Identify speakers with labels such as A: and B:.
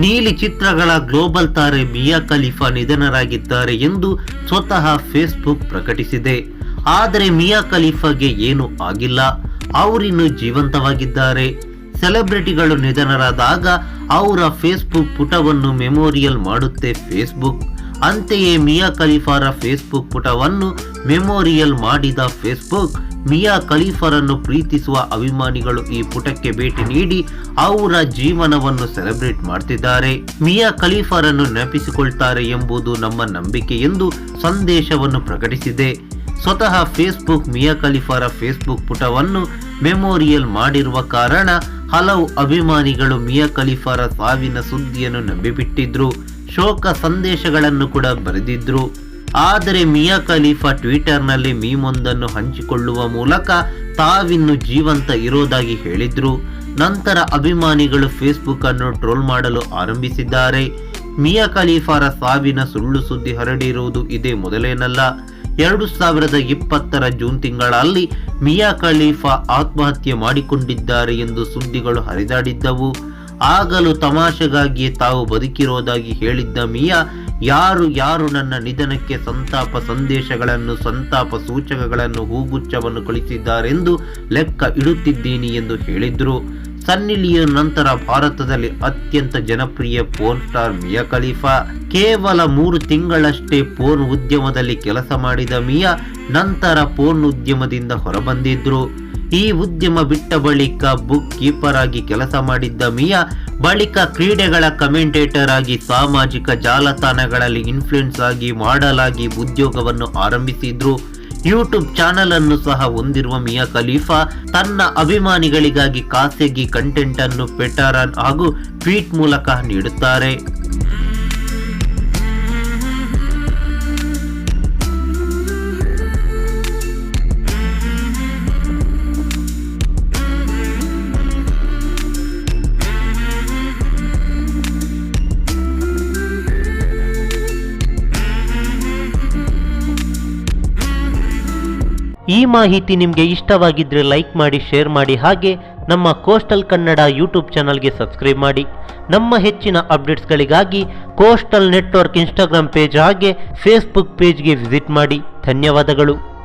A: ನೀಲಿ ಚಿತ್ರಗಳ ಗ್ಲೋಬಲ್ ತಾರೆ ಮಿಯಾ ಖಲೀಫಾ ನಿಧನರಾಗಿದ್ದಾರೆ ಎಂದು ಸ್ವತಃ ಫೇಸ್ಬುಕ್ ಪ್ರಕಟಿಸಿದೆ. ಆದರೆ ಮಿಯಾ ಖಲೀಫಾಗೆ ಏನೂ ಆಗಿಲ್ಲ, ಅವರಿನ್ನು ಜೀವಂತವಾಗಿದ್ದಾರೆ. ಸೆಲೆಬ್ರಿಟಿಗಳು ನಿಧನರಾದಾಗ ಅವರ ಫೇಸ್ಬುಕ್ ಪುಟವನ್ನು ಮೆಮೋರಿಯಲ್ ಮಾಡುತ್ತೆ ಫೇಸ್ಬುಕ್. ಅಂತೆಯೇ ಮಿಯಾ ಖಲೀಫಾರ ಫೇಸ್ಬುಕ್ ಪುಟವನ್ನು ಮೆಮೋರಿಯಲ್ ಮಾಡಿದ ಫೇಸ್ಬುಕ್, ಮಿಯಾ ಖಲೀಫಾರನ್ನು ಪ್ರೀತಿಸುವ ಅಭಿಮಾನಿಗಳು ಈ ಪುಟಕ್ಕೆ ಭೇಟಿ ನೀಡಿ ಅವರ ಜೀವನವನ್ನು ಸೆಲೆಬ್ರೇಟ್ ಮಾಡ್ತಿದ್ದಾರೆ. ಮಿಯಾ ಖಲೀಫಾರನ್ನು ನೆನಪಿಸಿಕೊಳ್ತಾರೆ ಎಂಬುದು ನಮ್ಮ ನಂಬಿಕೆ ಎಂದು ಸಂದೇಶವನ್ನು ಪ್ರಕಟಿಸಿದೆ. ಸ್ವತಃ ಫೇಸ್ಬುಕ್ ಮಿಯಾ ಖಲೀಫಾರ ಫೇಸ್ಬುಕ್ ಪುಟವನ್ನು ಮೆಮೋರಿಯಲ್ ಮಾಡಿರುವ ಕಾರಣ ಹಲವು ಅಭಿಮಾನಿಗಳು ಮಿಯಾ ಖಲೀಫಾರ ಸಾವಿನ ಸುದ್ದಿಯನ್ನು ನಂಬಿಬಿಟ್ಟಿದ್ರು, ಶೋಕ ಸಂದೇಶಗಳನ್ನು ಕೂಡ ಬರೆದಿದ್ರು. ಆದರೆ ಮಿಯಾ ಖಲೀಫಾ ಟ್ವಿಟರ್ನಲ್ಲಿ ಮೀಮೊಂದನ್ನು ಹಂಚಿಕೊಳ್ಳುವ ಮೂಲಕ ತಾವಿನ್ನು ಜೀವಂತ ಇರೋದಾಗಿ ಹೇಳಿದ್ರು. ನಂತರ ಅಭಿಮಾನಿಗಳು ಫೇಸ್ಬುಕ್ ಅನ್ನು ಟ್ರೋಲ್ ಮಾಡಲು ಆರಂಭಿಸಿದ್ದಾರೆ. ಮಿಯಾ ಖಲೀಫಾರ ಸಾವಿನ ಸುಳ್ಳು ಸುದ್ದಿ ಹರಡಿರುವುದು ಇದೇ ಮೊದಲೇನಲ್ಲ. 2020 ಜೂನ್ ತಿಂಗಳಲ್ಲಿ ಮಿಯಾ ಖಲೀಫಾ ಆತ್ಮಹತ್ಯೆ ಮಾಡಿಕೊಂಡಿದ್ದಾರೆ ಎಂದು ಸುದ್ದಿಗಳು ಹರಿದಾಡಿದ್ದವು. ಆಗಲೂ ತಮಾಷೆಗಾಗಿ ತಾವು ಬದುಕಿರೋದಾಗಿ ಹೇಳಿದ್ದ ಮಿಯಾ, ಯಾರು ನನ್ನ ನಿಧನಕ್ಕೆ ಸಂತಾಪ ಸಂದೇಶಗಳನ್ನು, ಸಂತಾಪ ಸೂಚಕಗಳನ್ನು, ಹೂಗುಚ್ಛವನ್ನು ಕಳಿಸಿದ್ದಾರೆಂದು ಲೆಕ್ಕ ಇಡುತ್ತಿದ್ದೀನಿ ಎಂದು ಹೇಳಿದ್ರು. ಸನ್ನಿ ಲಿಯೋನ್ ನಂತರ ಭಾರತದಲ್ಲಿ ಅತ್ಯಂತ ಜನಪ್ರಿಯ ಪೋರ್ನ್ ಸ್ಟಾರ್ ಮಿಯಾ ಖಲೀಫಾ. ಕೇವಲ 3 ತಿಂಗಳಷ್ಟೇ ಪೋರ್ನ್ ಉದ್ಯಮದಲ್ಲಿ ಕೆಲಸ ಮಾಡಿದ ಮಿಯಾ ನಂತರ ಪೋರ್ನ್ ಉದ್ಯಮದಿಂದ ಹೊರಬಂದಿದ್ರು. ಈ ಉದ್ಯಮ ಬಿಟ್ಟ ಬಳಿಕ ಬುಕ್ ಕೀಪರ್ ಆಗಿ ಕೆಲಸ ಮಾಡಿದ್ದ ಮಿಯಾ ಬಳಿಕ ಕ್ರೀಡೆಗಳ ಕಮೆಂಟೇಟರ್ ಆಗಿ, ಸಾಮಾಜಿಕ ಜಾಲತಾಣಗಳಲ್ಲಿ ಇನ್ಫ್ಲುಯೆನ್ಸ್ ಆಗಿ, ಮಾಡಲ್ ಆಗಿ ಉದ್ಯೋಗವನ್ನು ಆರಂಭಿಸಿದ್ರು. ಯೂಟ್ಯೂಬ್ ಚಾನೆಲ್ ಅನ್ನು ಸಹ ಹೊಂದಿರುವ ಮಿಯಾ ಖಲೀಫಾ ತನ್ನ ಅಭಿಮಾನಿಗಳಿಗಾಗಿ ಖಾಸಗಿ ಕಂಟೆಂಟ್ ಅನ್ನು ಟ್ವಿಟರ್ ಹಾಗೂ ಟ್ವೀಟ್ ಮೂಲಕ ನೀಡುತ್ತಾರೆ. ಈ ಮಾಹಿತಿ ನಿಮಗೆ ಇಷ್ಟವಾಗಿದ್ದರೆ ಲೈಕ್ ಮಾಡಿ, ಶೇರ್ ಮಾಡಿ, ಹಾಗೆ ನಮ್ಮ ಕೋಸ್ಟಲ್ ಕನ್ನಡ ಯೂಟ್ಯೂಬ್ ಚಾನಲ್ಗೆ ಸಬ್ಸ್ಕ್ರೈಬ್ ಮಾಡಿ. ನಮ್ಮ ಹೆಚ್ಚಿನ ಅಪ್ಡೇಟ್ಸ್ಗಳಿಗಾಗಿ ಕೋಸ್ಟಲ್ ನೆಟ್ವರ್ಕ್ ಇನ್ಸ್ಟಾಗ್ರಾಮ್ ಪೇಜ್ ಹಾಗೆ ಫೇಸ್ಬುಕ್ ಪೇಜ್ಗೆ ವಿಸಿಟ್ ಮಾಡಿ. ಧನ್ಯವಾದಗಳು.